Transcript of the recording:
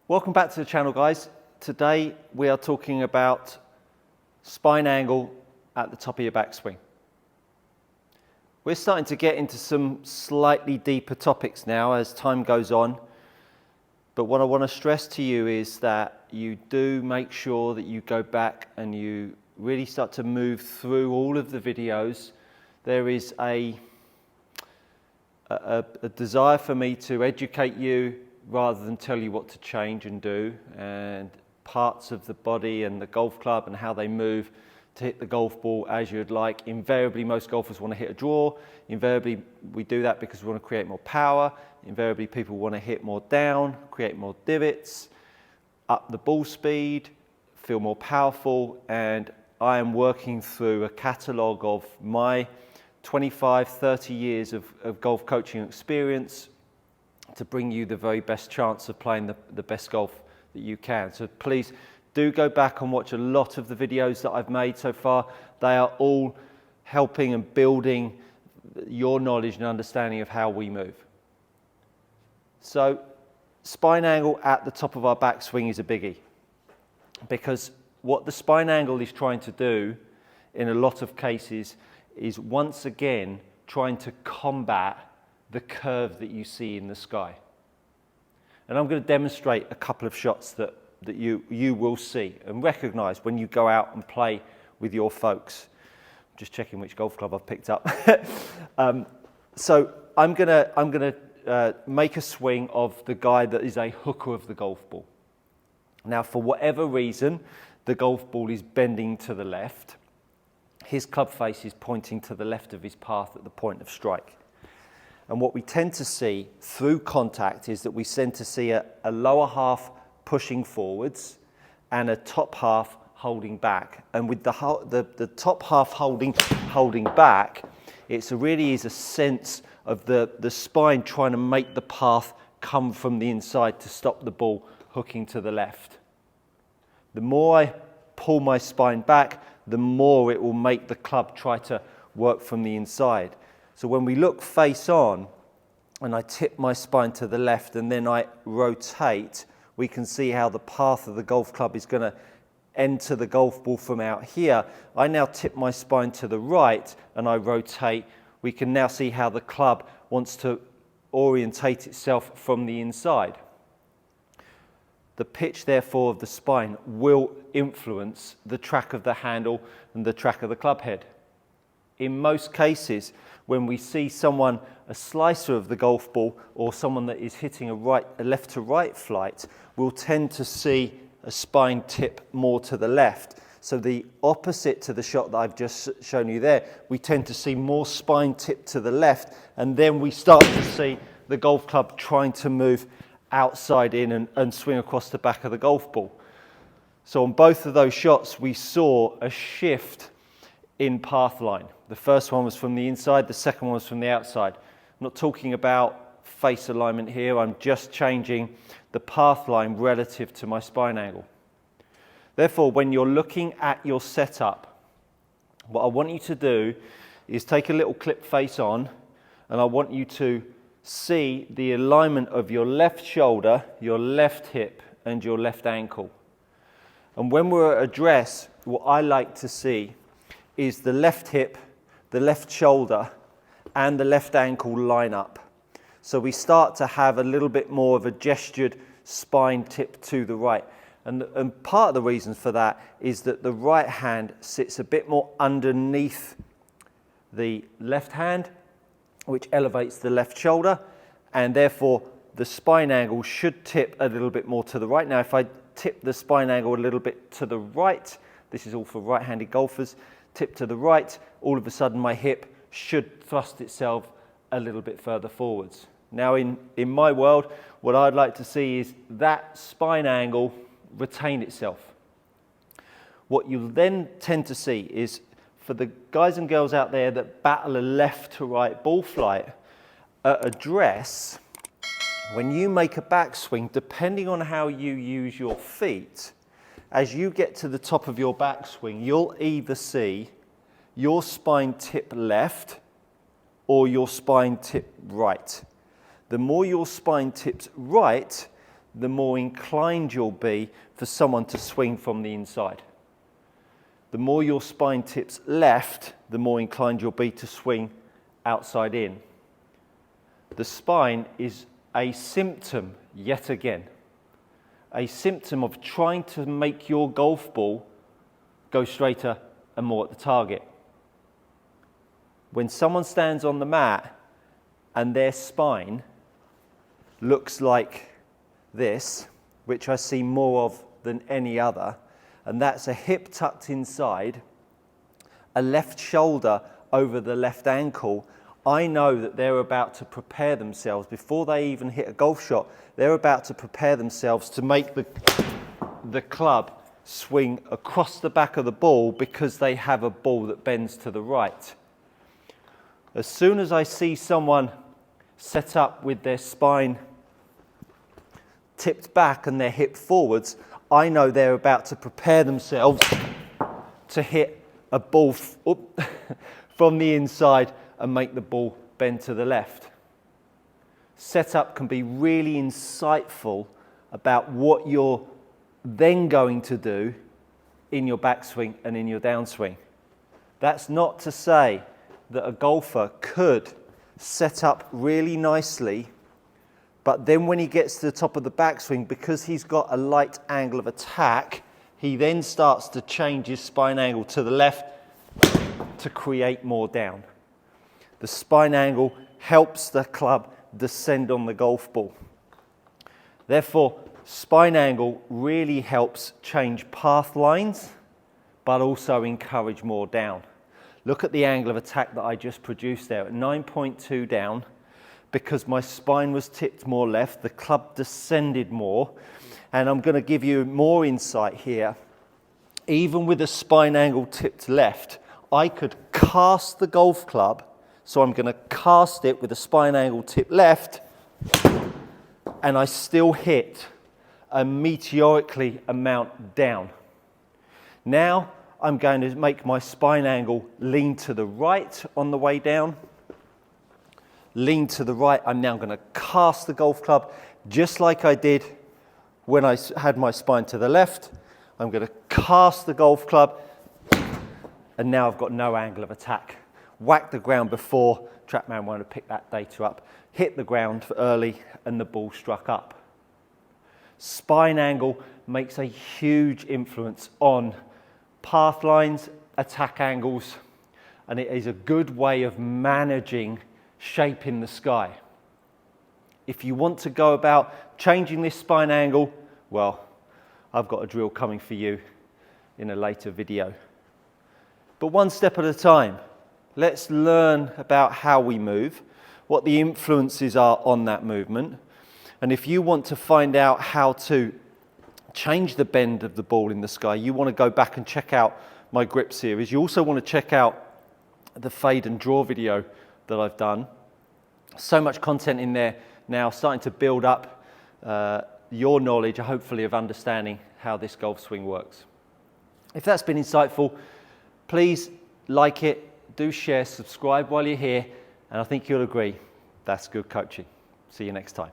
Welcome back to the channel, guys. Today we are talking about spine angle at the top of your backswing. We're starting to get into some slightly deeper topics now as time goes on, but what I want to stress to you is that you do make sure that you go back and you really start to move through all of the videos. There is a desire for me to educate you rather than tell you what to change and do, and parts of the body and the golf club and how they move to hit the golf ball as you'd like. Invariably, most golfers want to hit a draw. Invariably, we do that because we want to create more power. Invariably, people want to hit more down, create more divots, up the ball speed, feel more powerful. And I am working through a catalogue of my 25, 30 years of golf coaching experience to bring you the very best chance of playing the best golf that you can. So please do go back and watch a lot of the videos that I've made so far. They are all helping and building your knowledge and understanding of how we move. So spine angle at the top of our backswing is a biggie, because what the spine angle is trying to do in a lot of cases is once again trying to combat the curve that you see in the sky. And I'm going to demonstrate a couple of shots that you will see and recognize when you go out and play with your folks. Just checking which golf club I've picked up. So I'm gonna make a swing of the guy that is a hooker of the golf ball. Now, for whatever reason, the golf ball is bending to the left. His club face is pointing to the left of his path at the point of strike. And what we tend to see through contact is that we tend to see a lower half pushing forwards and a top half holding back. And with the top half holding back, it really is a sense of the spine trying to make the path come from the inside to stop the ball hooking to the left. The more I pull my spine back, the more it will make the club try to work from the inside. So when we look face on and I tip my spine to the left and then I rotate, we can see how the path of the golf club is going to enter the golf ball from out here. I now tip my spine to the right and I rotate. We can now see how the club wants to orientate itself from the inside. The pitch, therefore, of the spine will influence the track of the handle and the track of the club head. In most cases, when we see someone, a slicer of the golf ball, or someone that is hitting a left to right flight, we'll tend to see a spine tip more to the left. So the opposite to the shot that I've just shown you there, we tend to see more spine tip to the left, and then we start to see the golf club trying to move outside in and swing across the back of the golf ball. So on both of those shots, we saw a shift in path line. The first one was from the inside, the second one was from the outside. I'm not talking about face alignment here, I'm just changing the path line relative to my spine angle. Therefore, when you're looking at your setup, what I want you to do is take a little clip face on, and I want you to see the alignment of your left shoulder, your left hip, and your left ankle. And when we're at address, what I like to see is the left hip, the left shoulder, and the left ankle line up. So we start to have a little bit more of a gestured spine tip to the right. And part of the reason for that is that the right hand sits a bit more underneath the left hand, which elevates the left shoulder, and therefore the spine angle should tip a little bit more to the right. Now, if I tip the spine angle a little bit to the right, this is all for right-handed golfers, tip to the right, all of a sudden my hip should thrust itself a little bit further forwards. Now in my world, what I'd like to see is that spine angle retain itself. What you'll then tend to see is, for the guys and girls out there that battle a left to right ball flight, at address, when you make a backswing, depending on how you use your feet, as you get to the top of your backswing, you'll either see your spine tip left or your spine tip right. The more your spine tips right, the more inclined you'll be for someone to swing from the inside. The more your spine tips left, the more inclined you'll be to swing outside in. The spine is a symptom, yet again, a symptom of trying to make your golf ball go straighter and more at the target. When someone stands on the mat and their spine looks like this, which I see more of than any other, and that's a hip tucked inside, a left shoulder over the left ankle, I know that they're about to prepare themselves, before they even hit a golf shot, they're about to prepare themselves to make the club swing across the back of the ball because they have a ball that bends to the right. As soon as I see someone set up with their spine tipped back and their hip forwards, I know they're about to prepare themselves to hit a ball from the inside and make the ball bend to the left. Setup can be really insightful about what you're then going to do in your backswing and in your downswing. That's not to say that a golfer could set up really nicely, but then when he gets to the top of the backswing, because he's got a light angle of attack, he then starts to change his spine angle to the left to create more down. The spine angle helps the club descend on the golf ball. Therefore, spine angle really helps change path lines, but also encourage more down. Look at the angle of attack that I just produced there at 9.2 down. Because my spine was tipped more left, the club descended more, and I'm going to give you more insight here. Even with a spine angle tipped left, I could cast the golf club, so I'm going to cast it with a spine angle tipped left, and I still hit a meteorically amount down. Now I'm going to make my spine angle lean to the right on the way down. Lean to the right. I'm now going to cast the golf club just like I did when I had my spine to the left. I'm going to cast the golf club, and now I've got no angle of attack. Whack the ground before, TrackMan won't have picked that data up, hit the ground early and the ball struck up. Spine angle makes a huge influence on path lines, attack angles, and it is a good way of managing shape in the sky. If you want to go about changing this spine angle, well, I've got a drill coming for you in a later video. But one step at a time. Let's learn about how we move, what the influences are on that movement. And if you want to find out how to change the bend of the ball in the sky, you want to go back and check out my grip series. You also want to check out the fade and draw video that I've done. So much content in there now, starting to build up your knowledge, hopefully, of understanding how this golf swing works. If that's been insightful, please like it, do share, subscribe while you're here, and I think you'll agree that's good coaching. See you next time.